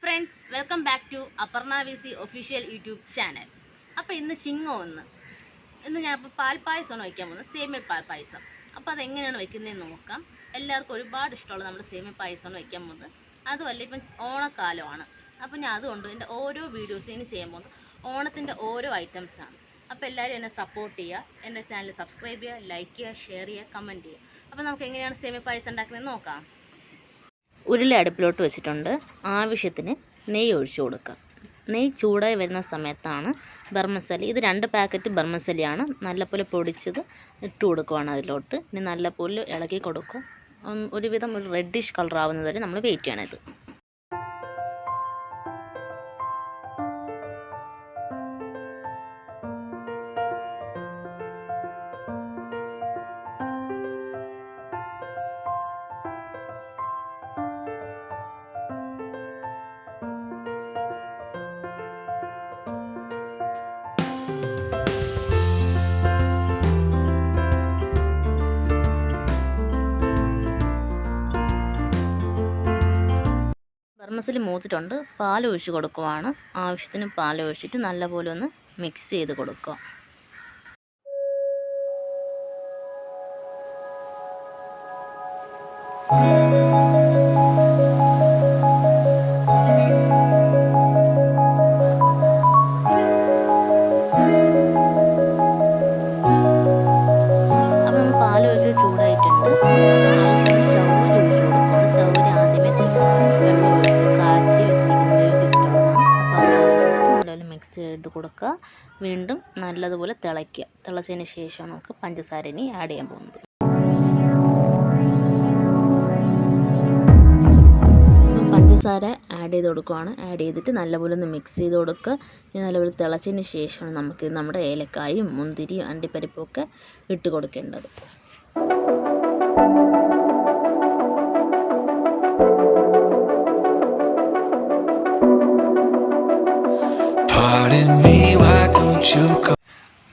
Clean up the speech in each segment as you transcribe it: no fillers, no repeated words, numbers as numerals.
friends, welcome back to Aparna VC official YouTube channel. അപ്പോൾ ഇന്ന് ചിങ്ങം ഇന്ന് ഞാൻ ഇപ്പോൾ പാൽപ്പായസമാണ് വയ്ക്കാൻ പോകുന്നത്. സേമിയ പാൽപ്പായസം. അപ്പോൾ അതെങ്ങനെയാണ് വയ്ക്കുന്നതെന്ന് നോക്കാം. എല്ലാവർക്കും ഒരുപാട് ഇഷ്ടമുള്ള നമ്മുടെ സേമിയ പായസമാണ് വയ്ക്കാൻ പോകുന്നത്. അതുമല്ല ഇപ്പം ഓണക്കാലമാണ്. അപ്പോൾ ഞാൻ അതുകൊണ്ട് എൻ്റെ ഓരോ വീഡിയോസും ഇനി ചെയ്യാൻ പോകുന്നത് ഓണത്തിൻ്റെ ഓരോ ഐറ്റംസാണ്. അപ്പോൾ എല്ലാവരും എന്നെ സപ്പോർട്ട് ചെയ്യുക, എൻ്റെ ചാനൽ സബ്സ്ക്രൈബ് ചെയ്യുക, ലൈക്ക് ചെയ്യുക, ഷെയർ ചെയ്യുക, കമൻറ്റ് ചെയ്യുക. അപ്പോൾ നമുക്ക് എങ്ങനെയാണ് സേമിയ പായസം ഉണ്ടാക്കുന്നതെന്ന് നോക്കാം. ഉരുളി അടുപ്പിലോട്ട് വെച്ചിട്ടുണ്ട്. ആവശ്യത്തിന് നെയ്യ് ഒഴിച്ചു കൊടുക്കുക. നെയ്യ് ചൂടായി വരുന്ന സമയത്താണ് ബർമസലി, ഇത് 2 പാക്കറ്റ് ബർമസലിയാണ് നല്ലപോലെ പൊടിച്ചത് ഇട്ട് കൊടുക്കുവാണ് അതിലോട്ട്. ഇനി നല്ലപോലെ ഇളക്കി കൊടുക്കുക. ഒരുവിധം ഒരു റെഡിഷ് കളർ ആവുന്നത് വരെ നമ്മൾ വെയിറ്റ് ചെയ്യണം. ഇത് ബർമസലി മൂത്തിട്ടുണ്ട്. പാൽ ഒഴിച്ച് കൊടുക്കുവാണ്. ആവശ്യത്തിന് പാൽ ഒഴിച്ചിട്ട് നല്ലപോലെ ഒന്ന് മിക്സ് ചെയ്ത് കൊടുക്കുക. അപ്പം പാൽ ഒഴിച്ച് ചൂടായിട്ടുണ്ട്. മിക്സ് ചെയ്ത് കൊടുക്കുക. വീണ്ടും നല്ലതുപോലെ തിളയ്ക്കുക. തിളച്ചതിന് ശേഷം നമുക്ക് പഞ്ചസാര ഇനി ആഡ് ചെയ്യാൻ പോകുന്നത്. പഞ്ചസാര ആഡ് ചെയ്ത് കൊടുക്കുകയാണ്. ആഡ് ചെയ്തിട്ട് നല്ലപോലെ ഒന്ന് മിക്സ് ചെയ്ത് കൊടുക്കുക. ഇനി നല്ലപോലെ തിളച്ചതിന് ശേഷമാണ് നമുക്ക് നമ്മുടെ ഏലക്കായും മുന്തിരിയും അണ്ടിപ്പരിപ്പും ഒക്കെ ഇട്ട് കൊടുക്കേണ്ടത്.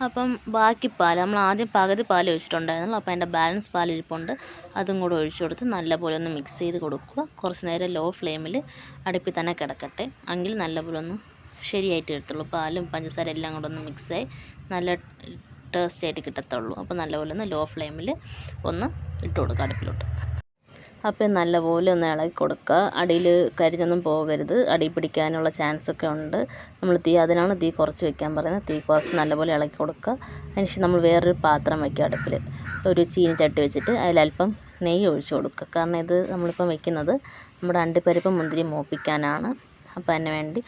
അപ്പം ബാക്കി പാൽ നമ്മൾ ആദ്യം പകുതി പാൽ ഒഴിച്ചിട്ടുണ്ടായിരുന്നല്ലോ. അപ്പോൾ അതിൻ്റെ ബാലൻസ് പാൽ ഇരിപ്പുണ്ട്. അതും കൂടെ ഒഴിച്ചു കൊടുത്ത് നല്ലപോലെ ഒന്ന് മിക്സ് ചെയ്ത് കൊടുക്കുക. കുറച്ച് നേരം ലോ ഫ്ലെയിമിൽ അടുപ്പിൽ തന്നെ കിടക്കട്ടെ. എങ്കിൽ നല്ലപോലെ ഒന്ന് ശരിയായിട്ട് എടുത്തുള്ളൂ. പാലും പഞ്ചസാര എല്ലാം കൂടെ ഒന്ന് മിക്സായി നല്ല ടേസ്റ്റ് ആയിട്ട് കിട്ടത്തുള്ളൂ. അപ്പോൾ നല്ലപോലെ ഒന്ന് ലോ ഫ്ലെയിമിൽ ഒന്ന് ഇട്ട് കൊടുക്കുക അടുപ്പിലോട്ട്. അപ്പോൾ നല്ലപോലെ ഒന്ന് ഇളക്കി കൊടുക്കുക. അടിയിൽ കരിഞ്ഞൊന്നും പോകരുത്. അടി പിടിക്കാനുള്ള ചാൻസൊക്കെ ഉണ്ട്. നമ്മൾ അതിനാണ് തീ കുറച്ച് വെക്കാൻ പറയുന്നത്. തീ കുറച്ച് നല്ലപോലെ ഇളക്കി കൊടുക്കുക. അതിനുശേഷം നമ്മൾ വേറൊരു പാത്രം വയ്ക്കുക. അടുപ്പിൽ ഒരു ചീനിച്ചട്ടി വെച്ചിട്ട് അതിലൽപ്പം നെയ്യ് ഒഴിച്ച് കൊടുക്കുക. കാരണം ഇത് നമ്മളിപ്പം വെക്കുന്നത് നമ്മുടെ അണ്ടിപ്പരിപ്പ് മുന്തിരി മൂപ്പിക്കാനാണ്. അപ്പോൾ അതിന് വേണ്ടി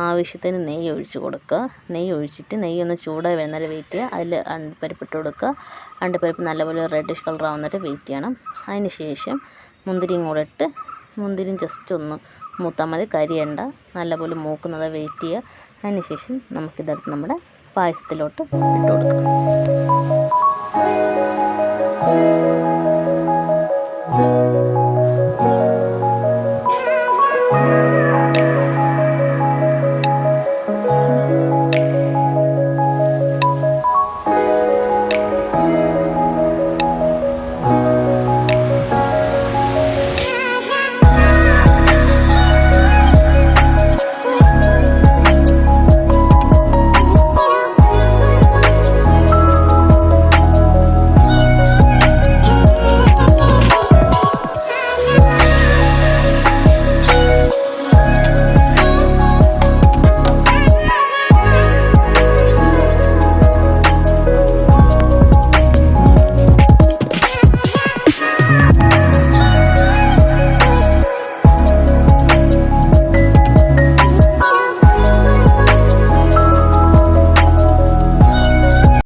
ആവശ്യത്തിന് നെയ്യ് ഒഴിച്ച് കൊടുക്കുക. നെയ്യ് ഒഴിച്ചിട്ട് നെയ്യ് ഒന്ന് ചൂടായി വരുന്നവരെ വെയിറ്റ് ചെയ്യുക. അതിൽ അണ്ടിപ്പരിപ്പ് ഇട്ട് കൊടുക്കുക. അണ്ടിപ്പരിപ്പ് നല്ലപോലെ റെഡിഷ് കളർ ആവുന്നവരെ വെയിറ്റ് ചെയ്യണം. അതിന് ശേഷം മുന്തിരിയും കൂടെ ഇട്ട് മുന്തിരിയും ജസ്റ്റ് ഒന്ന് മൂത്താൽ മതി, കരിയണ്ട. നല്ലപോലെ മൂക്കുന്നത് വെയിറ്റ് ചെയ്യുക. അതിന് ശേഷം നമുക്കിതെടുത്ത് നമ്മുടെ പായസത്തിലോട്ട് ഇട്ട് കൊടുക്കാം.